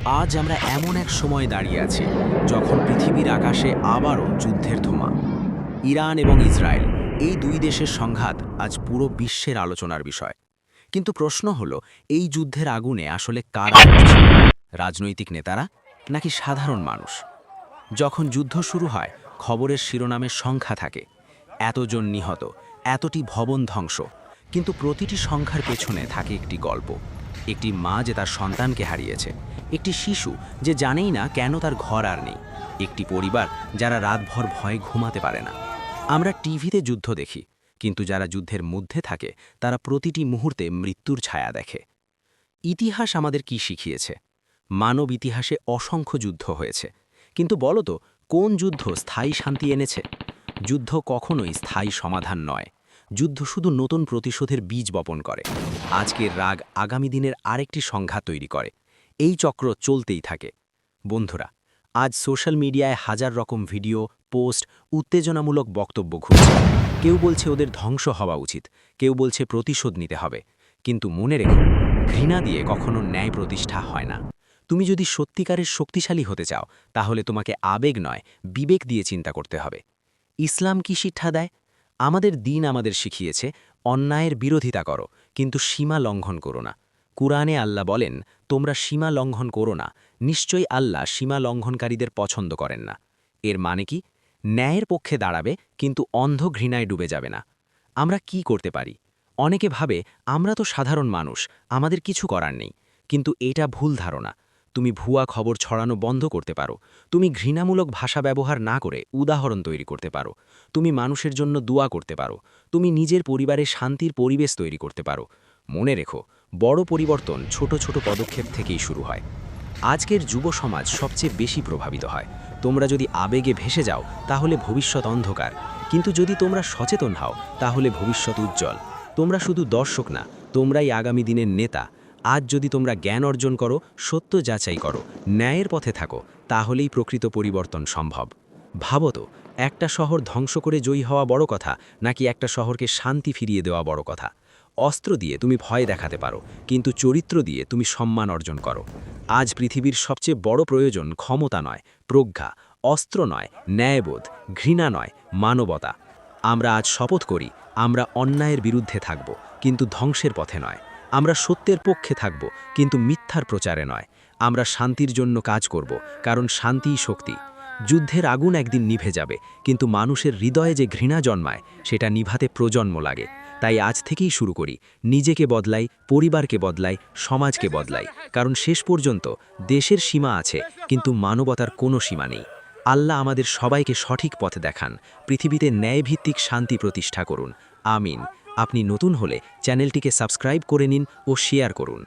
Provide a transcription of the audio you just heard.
আজ আমরা এমন এক সময় দাঁড়িয়ে আছি যখন পৃথিবীর আকাশে আবারও যুদ্ধের ধোঁয়া। ইরান এবং ইসরায়েল, এই দুই দেশের সংঘাত আজ পুরো বিশ্বের আলোচনার বিষয়। কিন্তু প্রশ্ন হলো, এই যুদ্ধের আগুনে আসলে কারা জ্বলছে? রাজনৈতিক নেতারা নাকি সাধারণ মানুষ? যখন যুদ্ধ শুরু হয়, খবরের শিরোনামে সংখ্যা থাকে, এতজন নিহত, এতটি ভবন ধ্বংস। কিন্তু প্রতিটি সংখ্যার পেছনে থাকে একটি গল্প। একটি মা যে তার সন্তানকে হারিয়েছে, একটি শিশু যে জানেই না কেন তার ঘর আর নেই, একটি পরিবার যারা রাতভর ভয়ে ঘুমাতে পারে না। আমরা টিভিতে যুদ্ধ দেখি, কিন্তু যারা যুদ্ধের মধ্যে থাকে তারা প্রতিটি মুহূর্তে মৃত্যুর ছায়া দেখে। ইতিহাস আমাদের কি শিখিয়েছে? মানব ইতিহাসে অসংখ্য যুদ্ধ হয়েছে, কিন্তু বলো তো, কোন যুদ্ধ স্থায়ী শান্তি এনেছে? যুদ্ধ কখনোই স্থায়ী সমাধান নয়। যুদ্ধ শুধু নতুন প্রতিশোধের বীজ বপন করে। আজকের রাগ আগামী দিনের আরেকটি সংঘাত তৈরি করে। এই চক্র চলতেই থাকে। বন্ধুরা, আজ সোশ্যাল মিডিয়ায় হাজার রকম ভিডিও, পোস্ট, উত্তেজনামূলক বক্তব্য ঘুরছে। কেউ বলছে ওদের ধ্বংস হওয়া উচিত, কেউ বলছে প্রতিশোধ নিতে হবে। কিন্তু মনে রেখো, ঘৃণা দিয়ে কখনো ন্যায় প্রতিষ্ঠা হয় না। তুমি যদি সত্যিকারের শক্তিশালী হতে চাও, তাহলে তোমাকে আবেগ নয়, বিবেক দিয়ে চিন্তা করতে হবে। ইসলাম কি শিক্ষা দেয়? আমাদের দিন আমাদের শিখিয়েছে, অন্যায়ের বিরোধিতা করো, কিন্তু সীমা লঙ্ঘন করো না। কুরআনে আল্লাহ বলেন, তোমরা সীমা লঙ্ঘন করো না, নিশ্চয়ই আল্লাহ সীমা লঙ্ঘনকারীদের পছন্দ করেন না। এর মানে কি? ন্যায়ের পক্ষে দাঁড়াবে, কিন্তু অন্ধ ঘৃণায় ডুবে যাবে না। আমরা কি করতে পারি? অনেকে ভাবে, আমরা তো সাধারণ মানুষ, আমাদের কিছু করার নেই। কিন্তু এটা ভুল ধারণা। তুমি ভুয়া খবর ছড়ানো বন্ধ করতে পারো। তুমি ঘৃণামূলক ভাষা ব্যবহার না করে উদাহরণ তৈরি করতে পারো। তুমি মানুষের জন্য দোয়া করতে পারো। তুমি নিজের পরিবারে শান্তির পরিবেশ তৈরি করতে পারো। মনে রেখো, বড় পরিবর্তন ছোট ছোট পদক্ষেপ থেকেই শুরু হয়। আজকের যুব সমাজ সবচেয়ে বেশি প্রভাবিত হয়। তোমরা যদি আবেগে ভেসে যাও, তাহলে ভবিষ্যৎ অন্ধকার। কিন্তু যদি তোমরা সচেতন হও, তাহলে ভবিষ্যৎ উজ্জ্বল। তোমরা শুধু দর্শক না, তোমরাই আগামী দিনের নেতা। আজ যদি তোমরা জ্ঞান অর্জন করো, সত্য যাচাই করো, ন্যায়ের পথে থাকো, তাহলেই প্রকৃত পরিবর্তন সম্ভব। ভাবো তো, একটা শহর ধ্বংস করে জয়ী হওয়া বড় কথা, নাকি একটা শহরকে শান্তি ফিরিয়ে দেওয়া বড় কথা? অস্ত্র দিয়ে তুমি ভয় দেখাতে পারো, কিন্তু চরিত্র দিয়ে তুমি সম্মান অর্জন করো। আজ পৃথিবীর সবচেয়ে বড় প্রয়োজন ক্ষমতা নয়, প্রজ্ঞা; অস্ত্র নয়, ন্যায়বোধ; ঘৃণা নয়, মানবতা। আমরা আজ শপথ করি, আমরা অন্যায়ের বিরুদ্ধে থাকব, কিন্তু ধ্বংসের পথে নয়। আমরা সত্যের পক্ষে থাকব, কিন্তু মিথ্যার প্রচারে নয়। আমরা শান্তির জন্য কাজ করব, কারণ শান্তিই শক্তি। যুদ্ধের আগুন একদিন নিভে যাবে, কিন্তু মানুষের হৃদয়ে যে ঘৃণা জন্মায়, সেটা নিভাতে প্রজন্ম লাগে। তাই আজ থেকেই শুরু করি, নিজেকে বদলাই, পরিবারকে বদলাই, সমাজকে বদলাই। কারণ শেষ পর্যন্ত দেশের সীমা আছে, কিন্তু মানবতার কোনো সীমা নেই। আল্লাহ আমাদের সবাইকে সঠিক পথে দেখান, পৃথিবীতে ন্যায়ভিত্তিক শান্তি প্রতিষ্ঠা করুন। আমিন। আপনি নতুন হলে চ্যানেলটিকে সাবস্ক্রাইব করে নিন ও শেয়ার করুন।